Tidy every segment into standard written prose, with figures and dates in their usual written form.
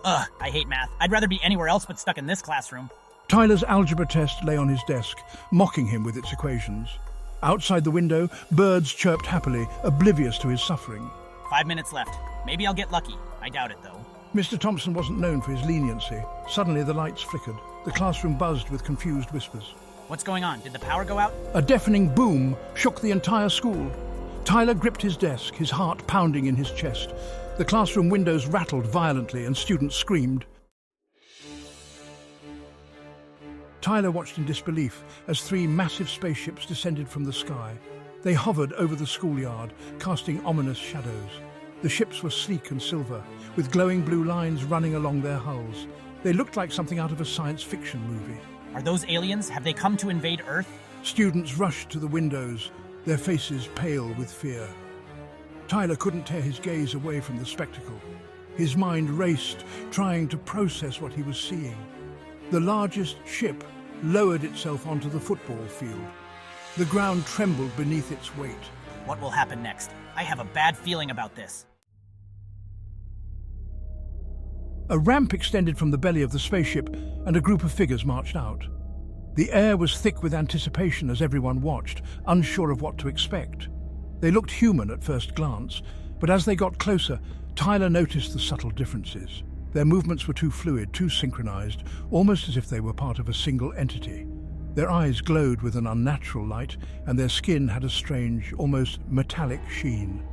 Ugh, I hate math. I'd rather be anywhere else but stuck in this classroom. Tyler's algebra test lay on his desk, mocking him with its equations. Outside the window, birds chirped happily, oblivious to his suffering. 5 minutes left. Maybe I'll get lucky. I doubt it, though. Mr. Thompson wasn't known for his leniency. Suddenly the lights flickered. The classroom buzzed with confused whispers. What's going on? Did the power go out? A deafening boom shook the entire school. Tyler gripped his desk, his heart pounding in his chest. The classroom windows rattled violently and students screamed. Tyler watched in disbelief as 3 massive spaceships descended from the sky. They hovered over the schoolyard, casting ominous shadows. The ships were sleek and silver, with glowing blue lines running along their hulls. They looked like something out of a science fiction movie. Are those aliens? Have they come to invade Earth? Students rushed to the windows, their faces pale with fear. Tyler couldn't tear his gaze away from the spectacle. His mind raced, trying to process what he was seeing. The largest ship lowered itself onto the football field. The ground trembled beneath its weight. What will happen next? I have a bad feeling about this. A ramp extended from the belly of the spaceship, and a group of figures marched out. The air was thick with anticipation as everyone watched, unsure of what to expect. They looked human at first glance, but as they got closer, Tyler noticed the subtle differences. Their movements were too fluid, too synchronized, almost as if they were part of a single entity. Their eyes glowed with an unnatural light, and their skin had a strange, almost metallic sheen.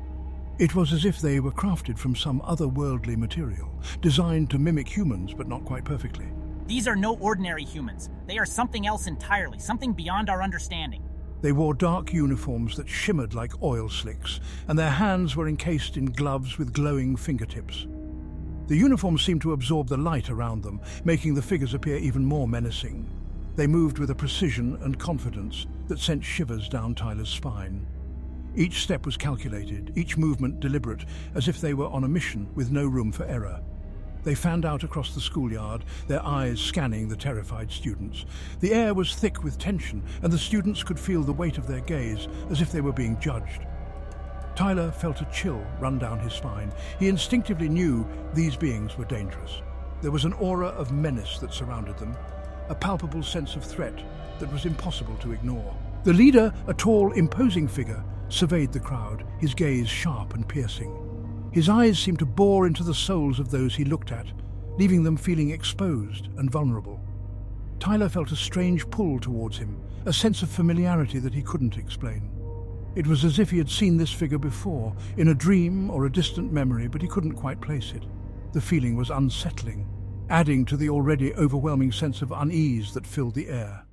It was as if they were crafted from some otherworldly material, designed to mimic humans, but not quite perfectly. These are no ordinary humans. They are something else entirely, something beyond our understanding. They wore dark uniforms that shimmered like oil slicks, and their hands were encased in gloves with glowing fingertips. The uniforms seemed to absorb the light around them, making the figures appear even more menacing. They moved with a precision and confidence that sent shivers down Tyler's spine. Each step was calculated, each movement deliberate, as if they were on a mission with no room for error. They fanned out across the schoolyard, their eyes scanning the terrified students. The air was thick with tension, and the students could feel the weight of their gaze, as if they were being judged. Tyler felt a chill run down his spine. He instinctively knew these beings were dangerous. There was an aura of menace that surrounded them, a palpable sense of threat that was impossible to ignore. The leader, a tall, imposing figure, surveyed the crowd, his gaze sharp and piercing. His eyes seemed to bore into the souls of those he looked at, leaving them feeling exposed and vulnerable. Tyler felt a strange pull towards him, a sense of familiarity that he couldn't explain. It was as if he had seen this figure before, in a dream or a distant memory, but he couldn't quite place it. The feeling was unsettling, adding to the already overwhelming sense of unease that filled the air.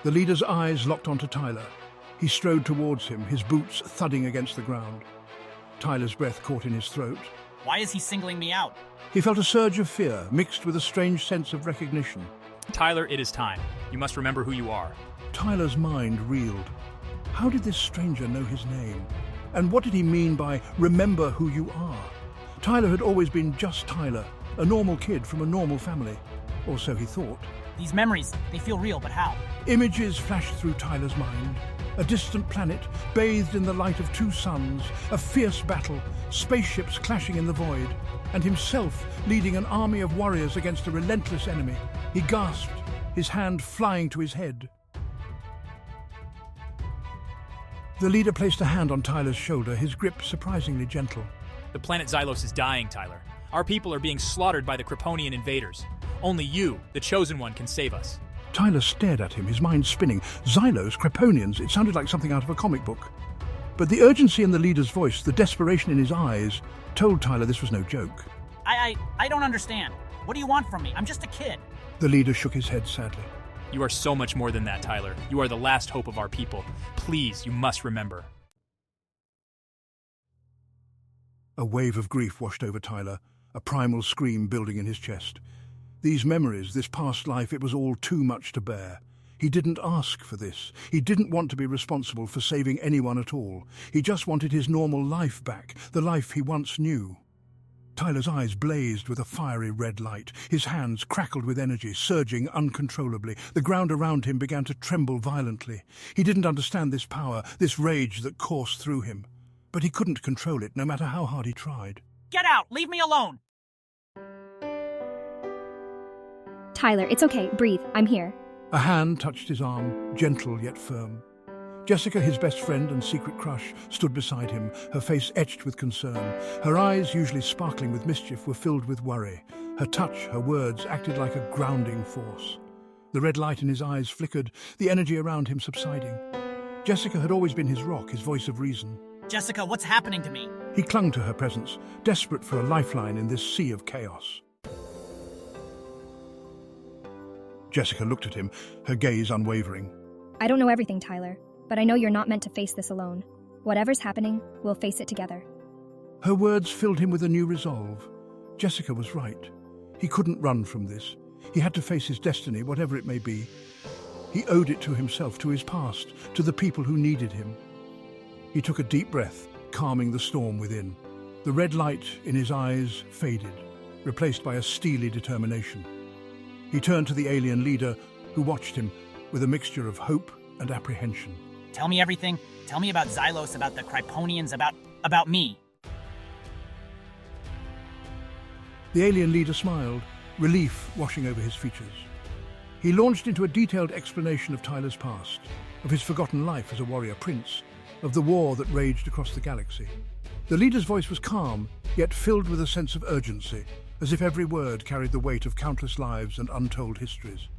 The leader's eyes locked onto Tyler. He strode towards him, his boots thudding against the ground. Tyler's breath caught in his throat. Why is he singling me out? He felt a surge of fear, mixed with a strange sense of recognition. Tyler, it is time. You must remember who you are. Tyler's mind reeled. How did this stranger know his name? And what did he mean by remember who you are? Tyler had always been just Tyler, a normal kid from a normal family. Or so he thought. These memories, they feel real, but how? Images flashed through Tyler's mind. A distant planet, bathed in the light of 2 suns, a fierce battle, spaceships clashing in the void, and himself leading an army of warriors against a relentless enemy. He gasped, his hand flying to his head. The leader placed a hand on Tyler's shoulder, his grip surprisingly gentle. The planet Xylos is dying, Tyler. Our people are being slaughtered by the Kryptonian invaders. Only you, the Chosen One, can save us. Tyler stared at him, his mind spinning. Xylos, Kryptonians, it sounded like something out of a comic book. But the urgency in the leader's voice, the desperation in his eyes, told Tyler this was no joke. I don't understand. What do you want from me? I'm just a kid. The leader shook his head sadly. You are so much more than that, Tyler. You are the last hope of our people. Please, you must remember. A wave of grief washed over Tyler, a primal scream building in his chest. These memories, this past life, it was all too much to bear. He didn't ask for this. He didn't want to be responsible for saving anyone at all. He just wanted his normal life back, the life he once knew. Tyler's eyes blazed with a fiery red light. His hands crackled with energy, surging uncontrollably. The ground around him began to tremble violently. He didn't understand this power, this rage that coursed through him. But he couldn't control it, no matter how hard he tried. Get out! Leave me alone! Tyler, it's okay. Breathe. I'm here. A hand touched his arm, gentle yet firm. Jessica, his best friend and secret crush, stood beside him, her face etched with concern. Her eyes, usually sparkling with mischief, were filled with worry. Her touch, her words, acted like a grounding force. The red light in his eyes flickered, the energy around him subsiding. Jessica had always been his rock, his voice of reason. Jessica, what's happening to me? He clung to her presence, desperate for a lifeline in this sea of chaos. Jessica looked at him, her gaze unwavering. I don't know everything, Tyler, but I know you're not meant to face this alone. Whatever's happening, we'll face it together. Her words filled him with a new resolve. Jessica was right. He couldn't run from this. He had to face his destiny, whatever it may be. He owed it to himself, to his past, to the people who needed him. He took a deep breath, calming the storm within. The red light in his eyes faded, replaced by a steely determination. He turned to the alien leader, who watched him with a mixture of hope and apprehension. Tell me everything. Tell me about Xylos, about the Kryptonians, about me. The alien leader smiled, relief washing over his features. He launched into a detailed explanation of Tyler's past, of his forgotten life as a warrior prince, of the war that raged across the galaxy. The leader's voice was calm, yet filled with a sense of urgency, as if every word carried the weight of countless lives and untold histories.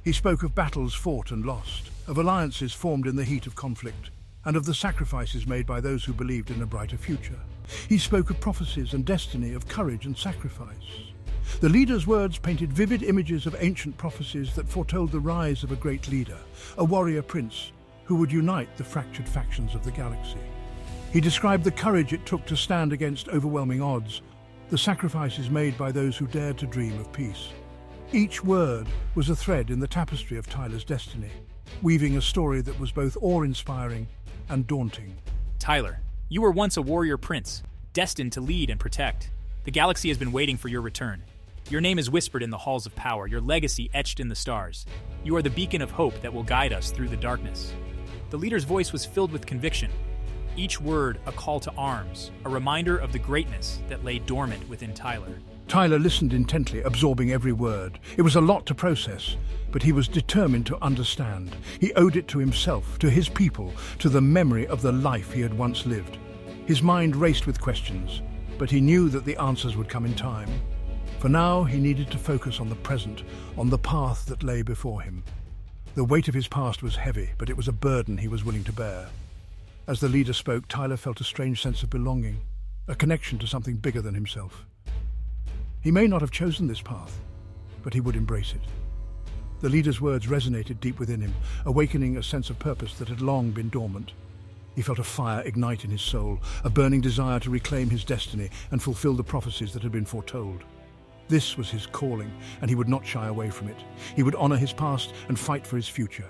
He spoke of battles fought and lost, of alliances formed in the heat of conflict, and of the sacrifices made by those who believed in a brighter future. He spoke of prophecies and destiny, of courage and sacrifice. The leader's words painted vivid images of ancient prophecies that foretold the rise of a great leader, a warrior prince who would unite the fractured factions of the galaxy. He described the courage it took to stand against overwhelming odds, the sacrifices made by those who dared to dream of peace. Each word was a thread in the tapestry of Tyler's destiny, weaving a story that was both awe-inspiring and daunting. Tyler, you were once a warrior prince, destined to lead and protect. The galaxy has been waiting for your return. Your name is whispered in the halls of power, your legacy etched in the stars. You are the beacon of hope that will guide us through the darkness. The leader's voice was filled with conviction, each word a call to arms, a reminder of the greatness that lay dormant within Tyler. Tyler listened intently, absorbing every word. It was a lot to process, but he was determined to understand. He owed it to himself, to his people, to the memory of the life he had once lived. His mind raced with questions, but he knew that the answers would come in time. For now, he needed to focus on the present, on the path that lay before him. The weight of his past was heavy, but it was a burden he was willing to bear. As the leader spoke, Tyler felt a strange sense of belonging, a connection to something bigger than himself. He may not have chosen this path, but he would embrace it. The leader's words resonated deep within him, awakening a sense of purpose that had long been dormant. He felt a fire ignite in his soul, a burning desire to reclaim his destiny and fulfill the prophecies that had been foretold. This was his calling, and he would not shy away from it. He would honor his past and fight for his future.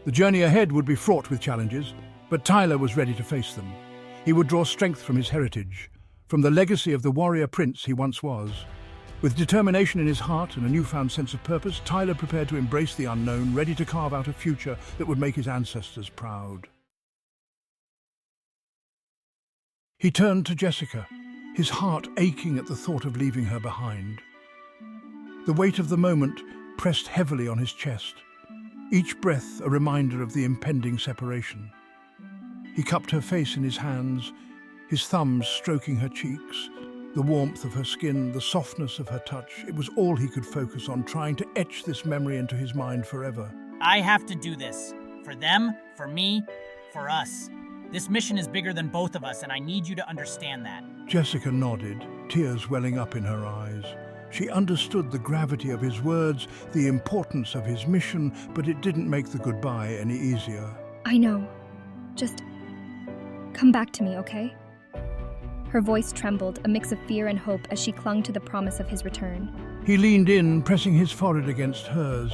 The journey ahead would be fraught with challenges, but Tyler was ready to face them. He would draw strength from his heritage, from the legacy of the warrior prince he once was. With determination in his heart and a newfound sense of purpose, Tyler prepared to embrace the unknown, ready to carve out a future that would make his ancestors proud. He turned to Jessica, his heart aching at the thought of leaving her behind. The weight of the moment pressed heavily on his chest, each breath a reminder of the impending separation. He cupped her face in his hands, his thumbs stroking her cheeks. The warmth of her skin, the softness of her touch, it was all he could focus on, trying to etch this memory into his mind forever. I have to do this. For them, for me, for us. This mission is bigger than both of us, and I need you to understand that. Jessica nodded, tears welling up in her eyes. She understood the gravity of his words, the importance of his mission, but it didn't make the goodbye any easier. I know. Just come back to me, okay? Her voice trembled, a mix of fear and hope as she clung to the promise of his return. He leaned in, pressing his forehead against hers.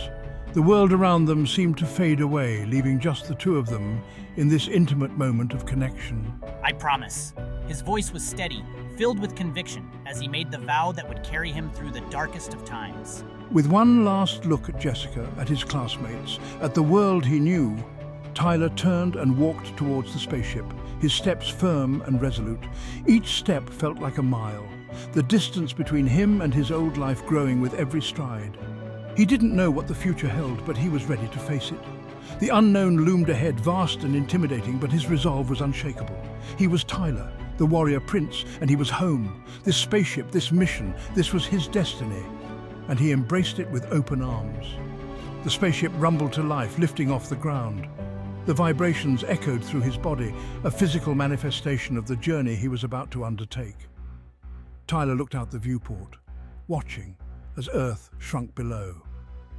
The world around them seemed to fade away, leaving just the two of them in this intimate moment of connection. I promise. His voice was steady, filled with conviction, as he made the vow that would carry him through the darkest of times. With one last look at Jessica, at his classmates, at the world he knew, Tyler turned and walked towards the spaceship, his steps firm and resolute. Each step felt like a mile, the distance between him and his old life growing with every stride. He didn't know what the future held, but he was ready to face it. The unknown loomed ahead, vast and intimidating, but his resolve was unshakable. He was Tyler, the warrior prince, and he was home. This spaceship, this mission, this was his destiny, and he embraced it with open arms. The spaceship rumbled to life, lifting off the ground. The vibrations echoed through his body, a physical manifestation of the journey he was about to undertake. Tyler looked out the viewport, watching as Earth shrunk below.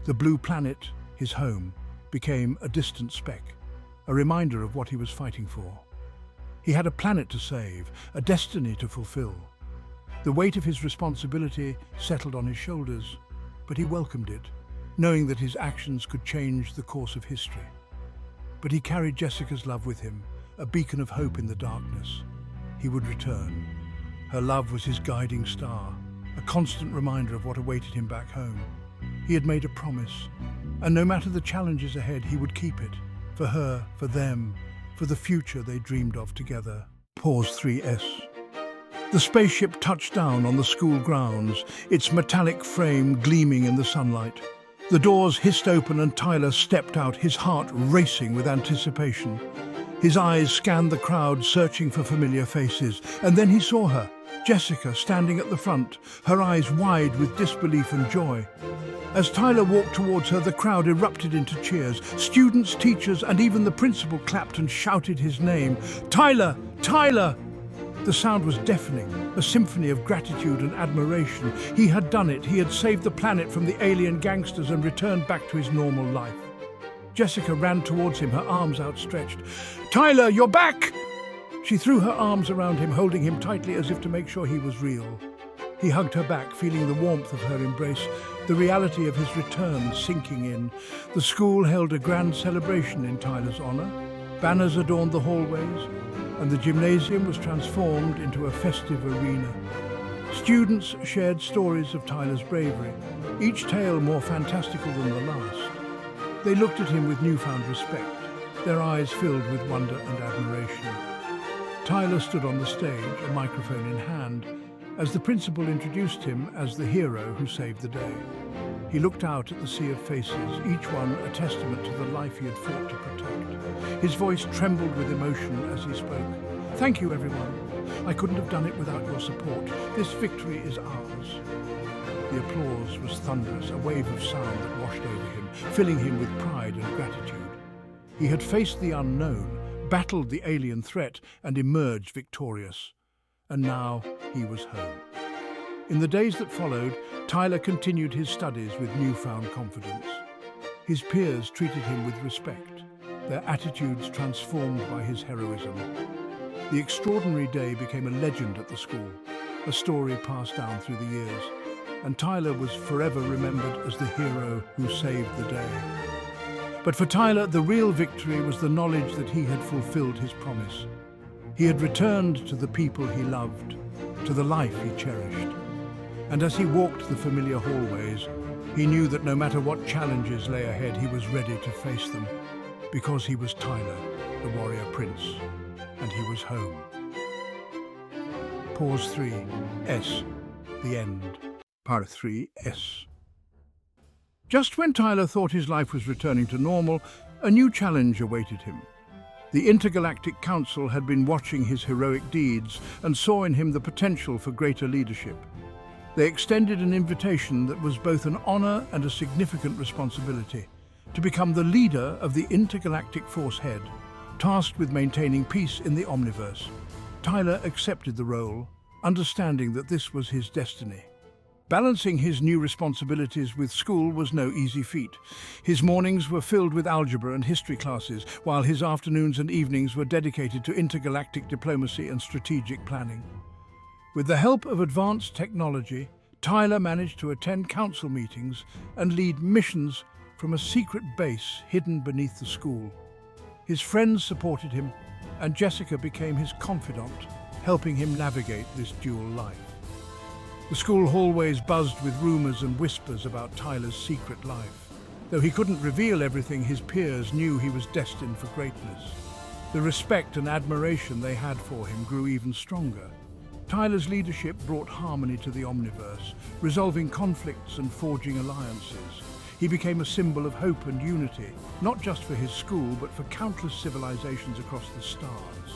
The blue planet, his home, became a distant speck, a reminder of what he was fighting for. He had a planet to save, a destiny to fulfill. The weight of his responsibility settled on his shoulders, but he welcomed it, knowing that his actions could change the course of history. But he carried Jessica's love with him, a beacon of hope in the darkness. He would return. Her love was his guiding star, a constant reminder of what awaited him back home. He had made a promise, and no matter the challenges ahead, he would keep it. For her, for them, for the future they dreamed of together. Pause 3S. The spaceship touched down on the school grounds, its metallic frame gleaming in the sunlight. The doors hissed open and Tyler stepped out, his heart racing with anticipation. His eyes scanned the crowd, searching for familiar faces, and then he saw her, Jessica, standing at the front, her eyes wide with disbelief and joy. As Tyler walked towards her, the crowd erupted into cheers. Students, teachers, and even the principal clapped and shouted his name. "Tyler! Tyler!" The sound was deafening, a symphony of gratitude and admiration. He had done it. He had saved the planet from the alien gangsters and returned back to his normal life. Jessica ran towards him, her arms outstretched. "Tyler, you're back!" She threw her arms around him, holding him tightly as if to make sure he was real. He hugged her back, feeling the warmth of her embrace, the reality of his return sinking in. The school held a grand celebration in Tyler's honor. Banners adorned the hallways, and the gymnasium was transformed into a festive arena. Students shared stories of Tyler's bravery, each tale more fantastical than the last. They looked at him with newfound respect, their eyes filled with wonder and admiration. Tyler stood on the stage, a microphone in hand, as the principal introduced him as the hero who saved the day. He looked out at the sea of faces, each one a testament to the life he had fought to protect. His voice trembled with emotion as he spoke. "Thank you, everyone. I couldn't have done it without your support. This victory is ours." The applause was thunderous, a wave of sound that washed over him, filling him with pride and gratitude. He had faced the unknown, battled the alien threat, and emerged victorious. And now he was home. In the days that followed, Tyler continued his studies with newfound confidence. His peers treated him with respect, their attitudes transformed by his heroism. The extraordinary day became a legend at the school, a story passed down through the years, and Tyler was forever remembered as the hero who saved the day. But for Tyler, the real victory was the knowledge that he had fulfilled his promise. He had returned to the people he loved, to the life he cherished. And as he walked the familiar hallways, he knew that no matter what challenges lay ahead, he was ready to face them, because he was Tyler, the warrior prince, and he was home. Pause 3S. The end. Part 3S. Just when Tyler thought his life was returning to normal, a new challenge awaited him. The Intergalactic Council had been watching his heroic deeds and saw in him the potential for greater leadership. They extended an invitation that was both an honor and a significant responsibility, to become the leader of the Intergalactic Force Head, tasked with maintaining peace in the Omniverse. Tyler accepted the role, understanding that this was his destiny. Balancing his new responsibilities with school was no easy feat. His mornings were filled with algebra and history classes, while his afternoons and evenings were dedicated to intergalactic diplomacy and strategic planning. With the help of advanced technology, Tyler managed to attend council meetings and lead missions from a secret base hidden beneath the school. His friends supported him, and Jessica became his confidant, helping him navigate this dual life. The school hallways buzzed with rumors and whispers about Tyler's secret life. Though he couldn't reveal everything, his peers knew he was destined for greatness. The respect and admiration they had for him grew even stronger. Tyler's leadership brought harmony to the Omniverse, resolving conflicts and forging alliances. He became a symbol of hope and unity, not just for his school, but for countless civilizations across the stars.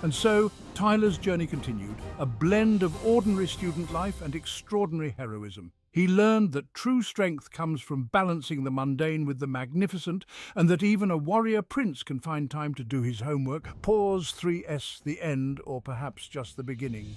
And so, Tyler's journey continued, a blend of ordinary student life and extraordinary heroism. He learned that true strength comes from balancing the mundane with the magnificent, and that even a warrior prince can find time to do his homework. Pause 3S, the end, or perhaps just the beginning.